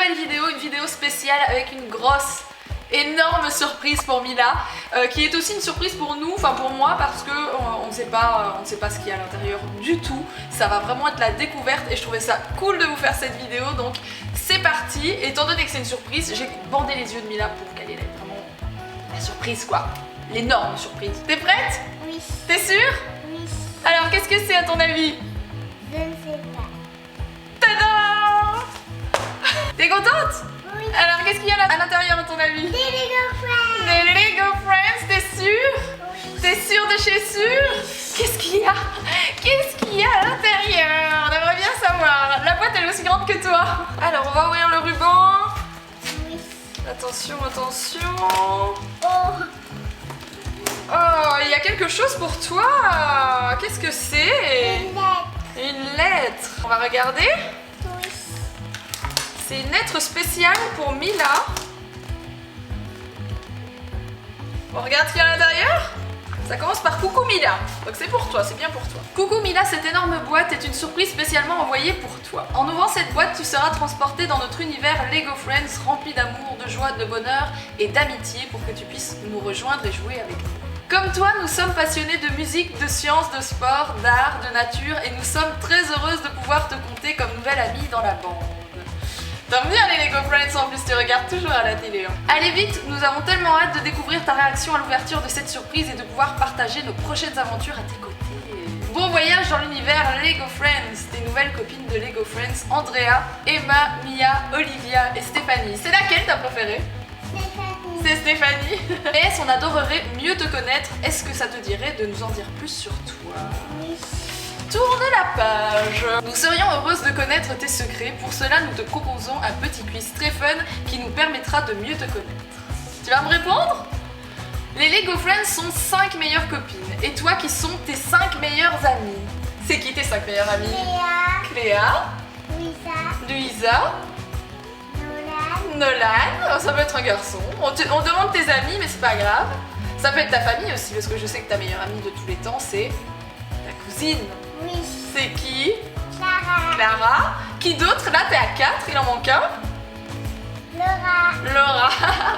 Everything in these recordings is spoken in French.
nouvelle vidéo, une vidéo spéciale avec une grosse, énorme surprise pour Mila, qui est aussi une surprise pour nous, enfin pour moi, parce que on ne sait pas ce qu'il y a à l'intérieur du tout. Ça va vraiment être la découverte et je trouvais ça cool de vous faire cette vidéo, donc c'est parti. Étant donné que c'est une surprise, j'ai bandé les yeux de Mila pour qu'elle ait vraiment la surprise quoi, l'énorme surprise. T'es prête? Oui. T'es sûre? Oui. Alors qu'est-ce que c'est à ton avis? Je ne sais pas. Tada! T'es contente? Oui. Alors qu'est-ce qu'il y a à l'intérieur à ton avis? Des Lego Friends. Des Lego Friends, t'es sûre? Oui. T'es sûre de chez sûr? Qu'est-ce qu'il y a? Qu'est-ce qu'il y a à l'intérieur? On aimerait bien savoir. La boîte elle est aussi grande que toi. Alors on va ouvrir le ruban. Oui. Attention, attention. Oh. Oh, il y a quelque chose pour toi. Qu'est-ce que c'est? Une lettre. Une lettre. On va regarder. Oui. C'est une lettre spéciale pour Mila. On regarde ce qu'il y a à l'intérieur. Ça commence par Coucou Mila. Donc c'est pour toi, c'est bien pour toi. Coucou Mila, cette énorme boîte est une surprise spécialement envoyée pour toi. En ouvrant cette boîte, tu seras transporté dans notre univers Lego Friends rempli d'amour, de joie, de bonheur et d'amitié pour que tu puisses nous rejoindre et jouer avec nous. Comme toi, nous sommes passionnés de musique, de sciences, de sport, d'art, de nature et nous sommes très heureuses de pouvoir te compter comme nouvelle amie dans la bande. T'aimes bien les Lego Friends, en plus tu regardes toujours à la télé. Hein. Allez vite, nous avons tellement hâte de découvrir ta réaction à l'ouverture de cette surprise et de pouvoir partager nos prochaines aventures à tes côtés. Bon voyage dans l'univers Lego Friends, tes nouvelles copines de Lego Friends, Andrea, Emma, Mia, Olivia et Stéphanie. C'est laquelle ta préférée? Stéphanie. C'est Stéphanie. PS, on adorerait mieux te connaître. Est-ce que ça te dirait de nous en dire plus sur toi? Oui. Tourne la page. Nous serions heureuses de connaître tes secrets. Pour cela, nous te proposons un petit quiz très fun qui nous permettra de mieux te connaître. Tu vas me répondre? Les Lego Friends sont 5 meilleures copines. Et toi, qui sont tes 5 meilleures amies? C'est qui tes 5 meilleures amies? Léa. Cléa, Louisa. Luisa, Nolan. Nolan. Oh, ça peut être un garçon. On demande tes amis, mais c'est pas grave. Ça peut être ta famille aussi, parce que je sais que ta meilleure amie de tous les temps, c'est ta cousine. Oui. C'est qui? Clara. Clara. Qui d'autre? Là, t'es à 4, il en manque un. Laura. Laura.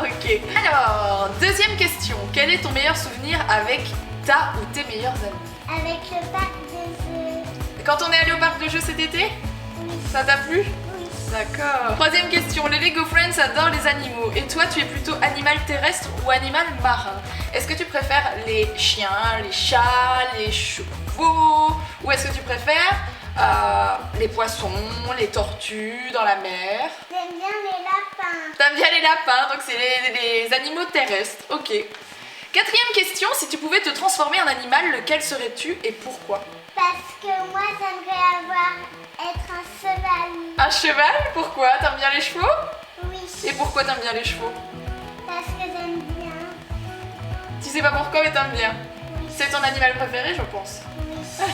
Ok. Alors, deuxième question. Quel est ton meilleur souvenir avec ta ou tes meilleures amies? Avec le parc de jeux. Quand on est allé au parc de jeux cet été? Oui. Ça t'a plu? Oui. D'accord. Troisième question. Les Lego Friends adorent les animaux. Et toi, tu es plutôt animal terrestre ou animal marin? Est-ce que tu préfères les chiens, les chats, les chevaux? Ou est-ce que tu préfères les poissons, les tortues dans la mer? J'aime bien les lapins. T'aimes bien les lapins, donc c'est les animaux terrestres. Ok. Quatrième question. Si tu pouvais te transformer en animal, lequel serais-tu et pourquoi? Parce que moi, j'aimerais être un cheval. Un cheval? Pourquoi? T'aimes bien les chevaux? Oui. Et pourquoi t'aimes bien les chevaux? Parce que j'aime bien. Tu sais pas pourquoi, mais t'aimes bien. Oui. C'est ton animal préféré, je pense. Oui.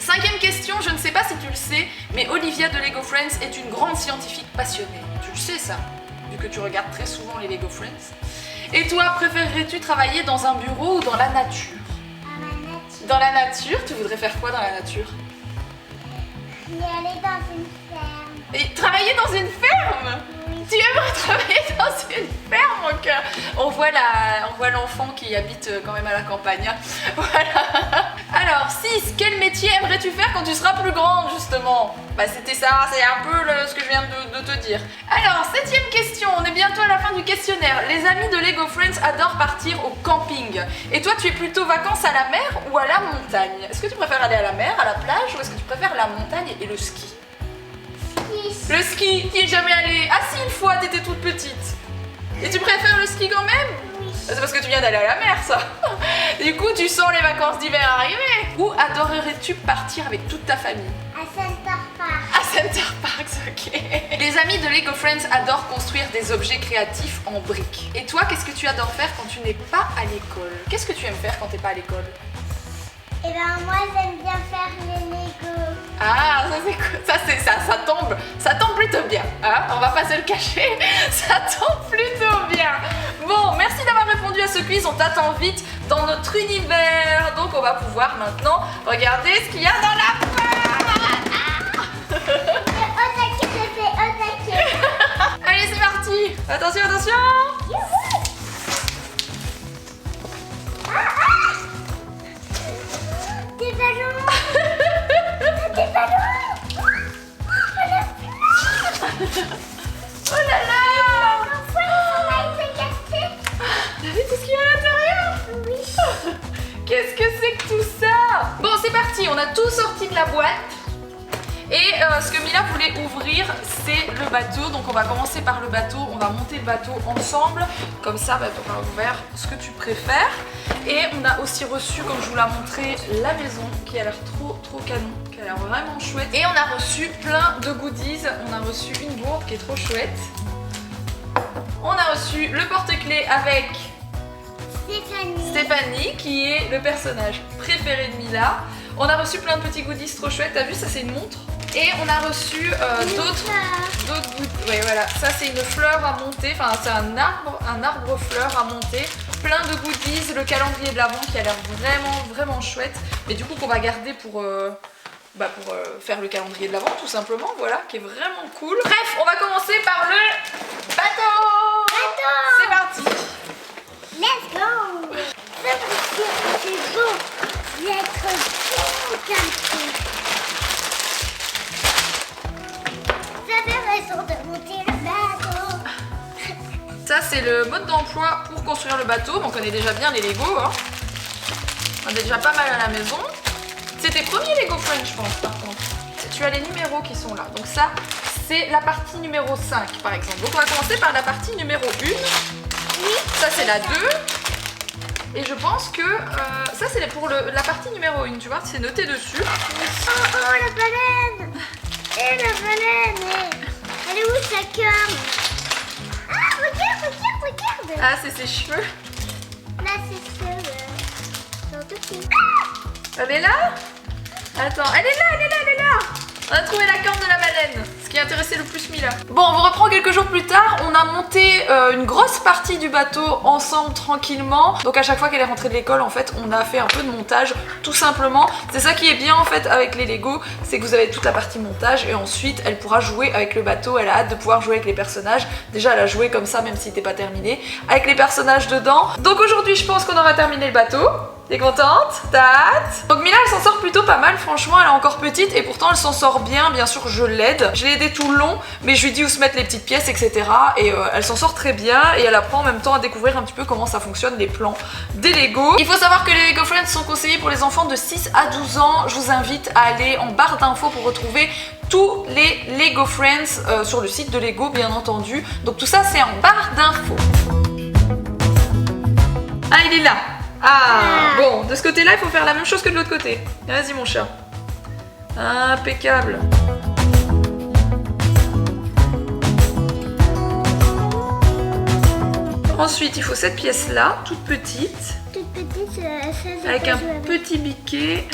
Cinquième question, je ne sais pas si tu le sais, mais Olivia de Lego Friends est une grande scientifique passionnée. Tu le sais ça, vu que tu regardes très souvent les Lego Friends. Et toi, préférerais-tu travailler dans un bureau ou dans la nature? À la nature. Dans la nature, tu voudrais faire quoi dans la nature? Y aller dans une ferme. Et travailler dans une ferme? Oui. Tu aimerais travailler dans une ferme, mon cœur? On voit l'enfant qui habite quand même à la campagne. Voilà. Alors, 6. Quel métier aimerais-tu faire quand tu seras plus grande, justement? Bah, c'était ça, c'est un peu ce que je viens de te dire. Alors, 7ème question. On est bientôt à la fin du questionnaire. Les amis de Lego Friends adorent partir au camping. Et toi, tu es plutôt vacances à la mer ou à la montagne? Est-ce que tu préfères aller à la mer, à la plage, ou est-ce que tu préfères la montagne et le ski? Le ski, tu y es jamais allé? Ah si, une fois, t'étais toute petite. Et tu préfères le ski quand même? Oui. C'est parce que tu viens d'aller à la mer, ça. Du coup, tu sens les vacances d'hiver arriver. Où adorerais-tu partir avec toute ta famille? À Center Park. À Center Parks, ok. Les amis de Lego Friends adorent construire des objets créatifs en briques. Et toi, qu'est-ce que tu adores faire quand tu n'es pas à l'école? Qu'est-ce que tu aimes faire quand t'es pas à l'école? Et ben moi, j'aime bien faire les Lego. Ah, ça c'est cool. Ça tombe plutôt bien. Hein, on va pas se le cacher, ça tombe plutôt bien. Bon, merci d'avoir répondu à ce quiz. On t'attend vite dans notre univers. Donc on va pouvoir maintenant regarder ce qu'il y a dans la boîte. Au taquet, je fais au taquet. Allez, parti. Attention, attention. Des ballons. Des ballons. Oh là là. On a été cassé. T'as vu tout ce qu'il y a à l'intérieur? Oui. Qu'est-ce que c'est que tout ça? Bon, c'est parti, on a tout sorti de la boîte. Et ce que Mila voulait ouvrir, c'est le bateau. Donc on va commencer par le bateau, on va monter le bateau ensemble. Comme ça, tu auras ouvert ce que tu préfères. Et on a aussi reçu, comme je vous l'ai montré, la maison qui a l'air trop canon, qui a l'air vraiment chouette. Et on a reçu plein de goodies. On a reçu une gourde qui est trop chouette. On a reçu le porte-clés avec Stéphanie, qui est le personnage préféré de Mila. On a reçu plein de petits goodies trop chouettes. T'as vu, ça c'est une montre. Et on a reçu d'autres goodies. Oui, voilà, ça c'est une fleur à monter. Enfin, c'est un arbre fleur à monter. Plein de goodies, le calendrier de l'Avent qui a l'air vraiment chouette. Mais du coup qu'on va garder pour faire le calendrier de l'Avent tout simplement, voilà, qui est vraiment cool. Bref, on va commencer par le bateau. C'est parti. Let's go. Ça veut dire que c'est beau d'être bon comme ça. Vous avez raison de monter le bateau. Ça c'est le mode d'emploi pour construire le bateau. On connaît déjà bien les Lego, hein. On a déjà pas mal à la maison. C'est tes premiers Lego Friends, je pense, par contre. Tu as les numéros qui sont là. Donc ça, c'est la partie numéro 5, par exemple. Donc on va commencer par la partie numéro 1. Oui. Ça c'est la 2. Et je pense que ça c'est pour la partie numéro 1, tu vois, c'est noté dessus. Oh, la baleine. Et la baleine. Elle est où sa corne? Ah, regarde. Ah, c'est ses cheveux. Là, c'est ça. Dans tout petit. Elle est là? Attends, elle est là. On a trouvé la corne de la baleine, ce qui a intéressé le plus Mila. Bon, on vous reprend quelques jours plus tard. On a monté une grosse partie du bateau ensemble tranquillement. Donc à chaque fois qu'elle est rentrée de l'école, en fait, on a fait un peu de montage, tout simplement. C'est ça qui est bien en fait avec les Lego, c'est que vous avez toute la partie montage et ensuite elle pourra jouer avec le bateau. Elle a hâte de pouvoir jouer avec les personnages. Déjà, elle a joué comme ça, même s'il n'était pas terminé, avec les personnages dedans. Donc aujourd'hui, je pense qu'on aura terminé le bateau. T'es contente? T'as hâte? Donc Mila elle s'en sort plutôt pas mal, franchement elle est encore petite et pourtant elle s'en sort bien, bien sûr je l'aide. Je l'ai aidée tout le long mais je lui dis où se mettre les petites pièces etc. Et elle s'en sort très bien et elle apprend en même temps à découvrir un petit peu comment ça fonctionne les plans des Lego. Il faut savoir que les Lego Friends sont conseillés pour les enfants de 6 à 12 ans. Je vous invite à aller en barre d'infos pour retrouver tous les Lego Friends sur le site de Lego bien entendu. Donc tout ça c'est en barre d'infos. Ah il est là. Ah, bon, de ce côté-là, il faut faire la même chose que de l'autre côté. Vas-y, mon chat. Impeccable. Ensuite, il faut cette pièce-là, toute petite. Toute petite, ça avec un petit biquet.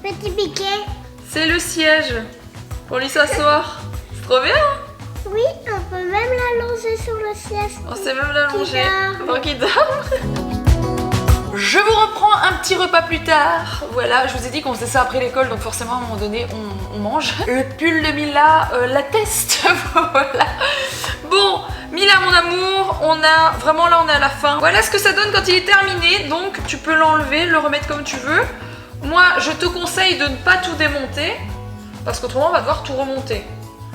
Petit biquet. C'est le siège pour lui s'asseoir. C'est trop bien. Oui, on peut même l'allonger sur le siège. On sait même l'allonger pour qu'il dorme. Je vous reprends un petit repas plus tard. Voilà, je vous ai dit qu'on faisait ça après l'école, donc forcément à un moment donné, on mange. Le pull de Mila l'atteste. Voilà. Bon, Mila, mon amour, on est à la fin. Voilà ce que ça donne quand il est terminé. Donc, tu peux l'enlever, le remettre comme tu veux. Moi, je te conseille de ne pas tout démonter, parce qu'autrement, on va devoir tout remonter.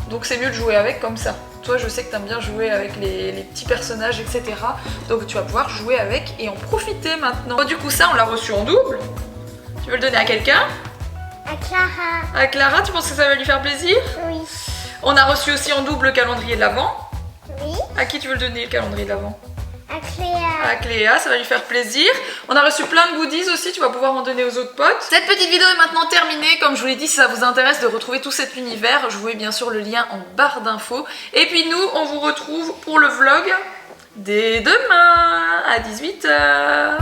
Donc, c'est mieux de jouer avec comme ça. Toi, je sais que t'aimes bien jouer avec les petits personnages, etc. Donc tu vas pouvoir jouer avec et en profiter maintenant. Bon, du coup, ça, on l'a reçu en double. Tu veux le donner à quelqu'un? À Clara. À Clara, tu penses que ça va lui faire plaisir? Oui. On a reçu aussi en double le calendrier de l'Avent. Oui. À qui tu veux le donner, le calendrier de l'Avent? À Cléa. À Cléa, ça va lui faire plaisir. On a reçu plein de goodies aussi, tu vas pouvoir en donner aux autres potes. Cette petite vidéo est maintenant terminée. Comme je vous l'ai dit, si ça vous intéresse de retrouver tout cet univers, je vous mets bien sûr le lien en barre d'infos. Et puis nous, on vous retrouve pour le vlog dès demain à 18 h.